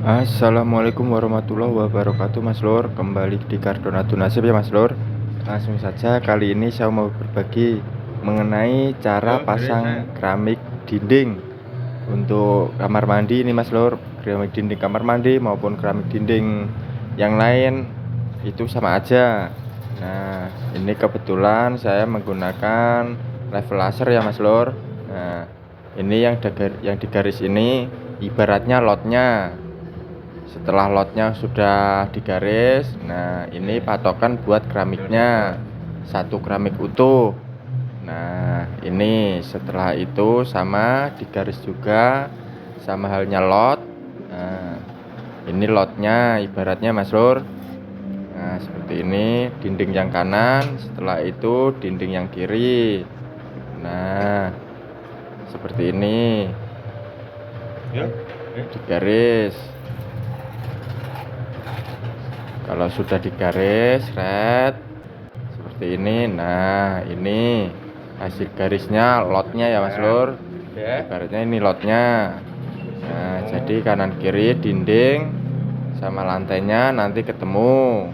Assalamualaikum warahmatullahi wabarakatuh Mas Lur. Kembali di Kardonatu Nasib ya Mas Lur. Langsung saja kali ini saya mau berbagi mengenai cara pasang keramik dinding untuk kamar mandi ini Mas Lur. Keramik dinding kamar mandi maupun keramik dinding yang lain itu sama aja. Nah, ini kebetulan saya menggunakan level laser ya Mas Lur. Nah, ini yang digaris ini ibaratnya lotnya. Setelah lotnya sudah digaris, nah ini patokan buat keramiknya, satu keramik utuh. Nah ini setelah itu sama digaris juga, sama halnya lot. Nah ini lotnya ibaratnya Mas Lur. Nah seperti ini dinding yang kanan, setelah itu dinding yang kiri. Nah seperti ini digaris. Kalau sudah digaris red seperti ini, nah ini hasil garisnya lotnya ya Mas Lur. Ibaratnya ini lotnya. Nah jadi kanan kiri dinding sama lantainya nanti ketemu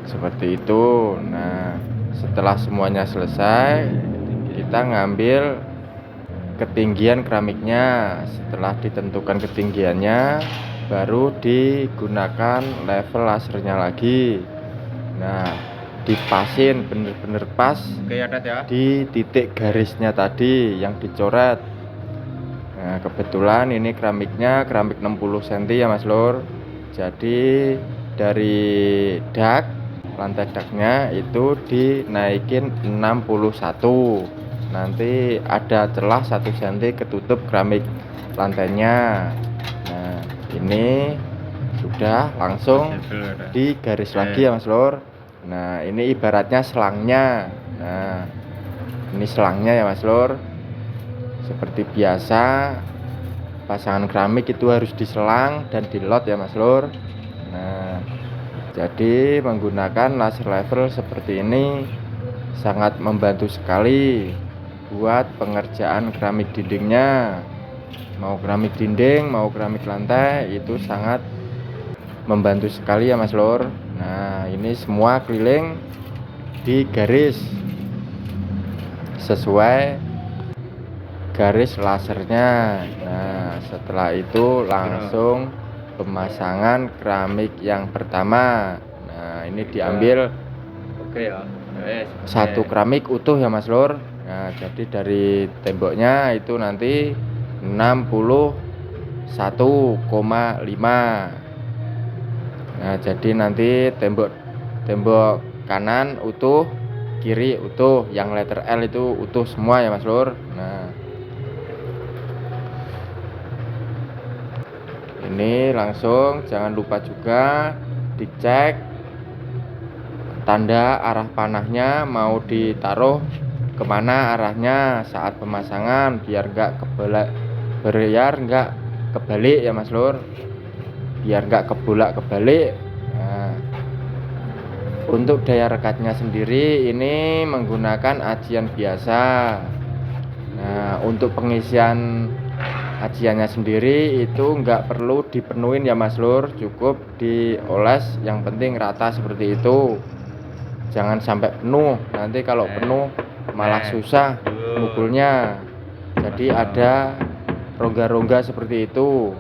seperti itu. Nah setelah semuanya selesai, kita ngambil ketinggian keramiknya. Setelah ditentukan ketinggiannya, baru digunakan level lasernya lagi. Nah dipasin bener-bener pas di titik garisnya tadi yang dicoret. Nah kebetulan ini keramiknya keramik 60 cm ya Mas Lur. Jadi dari dak, lantai daknya itu dinaikin 61. Nanti ada celah 1 cm ketutup keramik lantainya. Nah ini sudah langsung digaris lagi ya Mas Lur. Nah ini ibaratnya selangnya. Nah ini selangnya ya Mas Lur. Seperti biasa pasangan keramik itu harus diselang dan dilot ya Mas Lur. Nah jadi menggunakan laser level seperti ini sangat membantu sekali buat pengerjaan keramik dindingnya. Mau keramik dinding mau keramik lantai itu sangat membantu sekali ya Mas Lur. Nah ini semua keliling digaris sesuai garis lasernya. Nah setelah itu langsung pemasangan keramik yang pertama. Nah ini diambil satu keramik utuh ya Mas Lur. Nah jadi dari temboknya itu nanti 61,5. Nah jadi nanti tembok kanan utuh, kiri utuh, yang letter L itu utuh semua ya Mas Lur. Nah ini langsung jangan lupa juga dicek tanda arah panahnya mau ditaruh kemana arahnya saat pemasangan biar nggak kebalik ya Mas Lur, biar nggak kebalik. Nah, untuk daya rekatnya sendiri ini menggunakan ajian biasa. Nah untuk pengisian ajiannya sendiri itu nggak perlu dipenuhin ya Mas Lur, cukup dioles yang penting rata seperti itu, jangan sampai penuh, nanti kalau penuh malah susah mukulnya, jadi ada rongga-rongga seperti itu.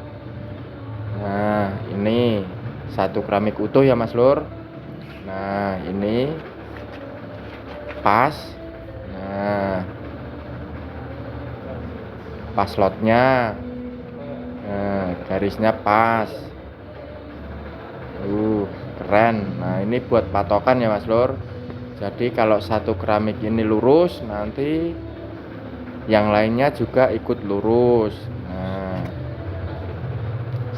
Nah ini satu keramik utuh ya Mas Lur. Nah ini pas. Nah pas lotnya, nah, garisnya pas, keren. Nah ini buat patokan ya Mas Lur. Jadi kalau satu keramik ini lurus, nanti yang lainnya juga ikut lurus. Nah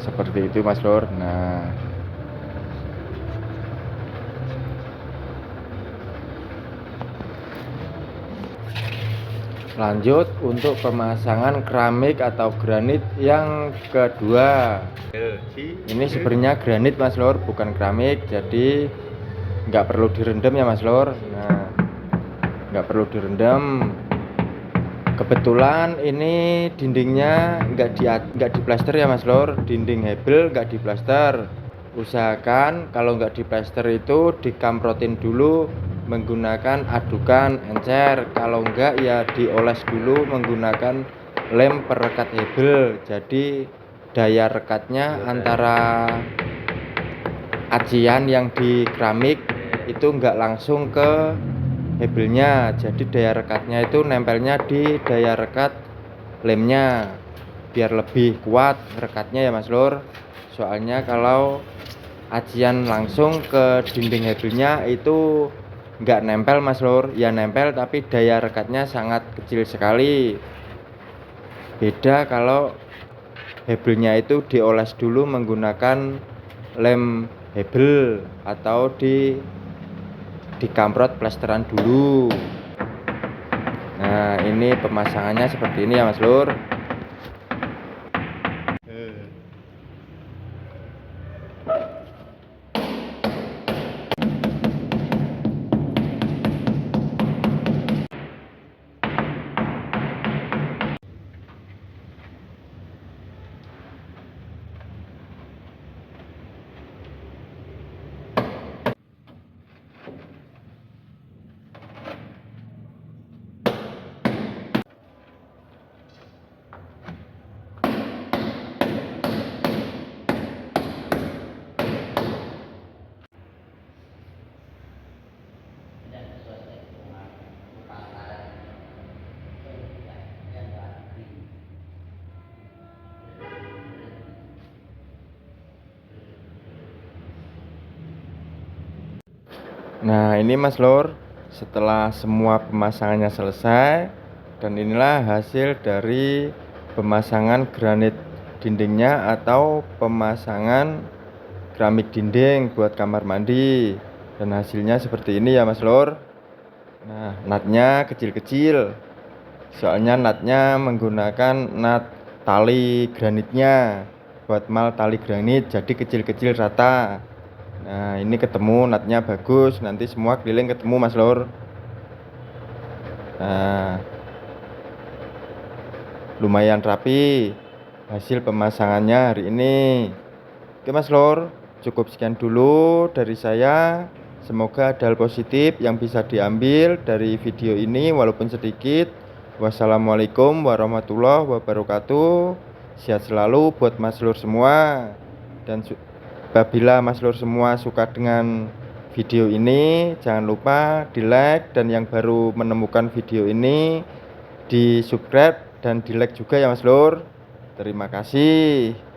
seperti itu Mas Lur. Nah lanjut untuk pemasangan keramik atau granit yang kedua. Ini sebenarnya granit Mas Lur, bukan keramik, jadi nggak perlu direndam ya Mas Lur. Nah nggak perlu direndam. Kebetulan ini dindingnya nggak diplester ya Mas Lur, dinding hebel nggak diplester. Usahakan kalau nggak diplester itu dikamprotin dulu menggunakan adukan encer, kalau enggak ya dioles dulu menggunakan lem perekat hebel. Jadi daya rekatnya antara acian yang di keramik itu enggak langsung ke hebelnya, jadi daya rekatnya itu nempelnya di daya rekat lemnya biar lebih kuat rekatnya ya Mas Lur. Soalnya kalau acian langsung ke dinding hebelnya itu enggak nempel Mas Lur, ya nempel tapi daya rekatnya sangat kecil sekali. Beda kalau hebelnya itu dioles dulu menggunakan lem hebel atau dikamprot plesteran dulu. Nah, ini pemasangannya seperti ini ya Mas Lur. Nah, ini Mas Lur, setelah semua pemasangannya selesai, dan inilah hasil dari pemasangan granit dindingnya atau pemasangan keramik dinding buat kamar mandi. Dan hasilnya seperti ini ya Mas Lur. Nah, natnya kecil-kecil, soalnya natnya menggunakan nat tali granitnya buat mal tali granit, jadi kecil-kecil rata. Nah, ini ketemu natnya bagus, nanti semua keliling ketemu Mas Lur. Nah, lumayan rapi hasil pemasangannya hari ini. Oke Mas Lur, cukup sekian dulu dari saya. Semoga ada hal positif yang bisa diambil dari video ini walaupun sedikit. Wassalamualaikum warahmatullahi wabarakatuh. Sehat selalu buat Mas Lur semua. Dan apabila Mas Lur semua suka dengan video ini, jangan lupa di like, dan yang baru menemukan video ini di subscribe dan di like juga ya Mas Lur. Terima kasih.